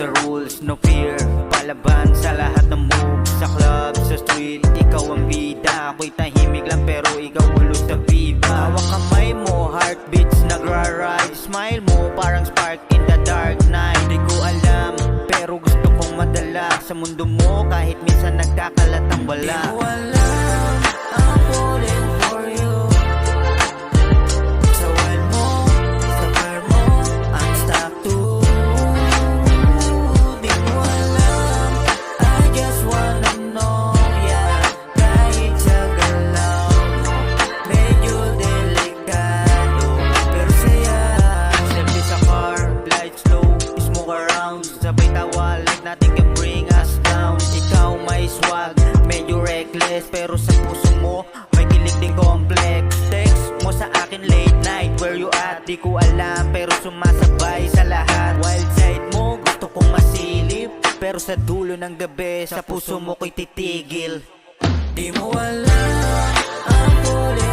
sa rules, no fear. Palaban sa lahat ng moves. Sa club, sa street, ikaw ang bida. Ako'y tahimik lang pero ikaw ulo sa viva. Hawak kamay mo, heartbeats nagra-ride. Smile mo parang spark in the dark night. Di ko alam, pero gusto kong madala sa mundo mo kahit minsan nagkakalat ang wala. Di ko alam, I'm falling for you. Sa wild mo, sa fire mo, I'm stuck too. Di ko alam, I just wanna know, yeah. Kahit sa galaw mo, medyo delikado, pero saya. Safety sa car, glide slow, smoke around. Sabay tawa like nothing can bring us down. Ikaw may swag, medyo reckless, pero sa puso mo may kilig din complex. Text mo sa akin late night, where you at? Di ko alam, pero sumasabay sa lahat. Wild side mo, gusto kong masilip, pero sa dulo ng gabi, sa puso mo ko'y titigil. Di mo alam, I'm falling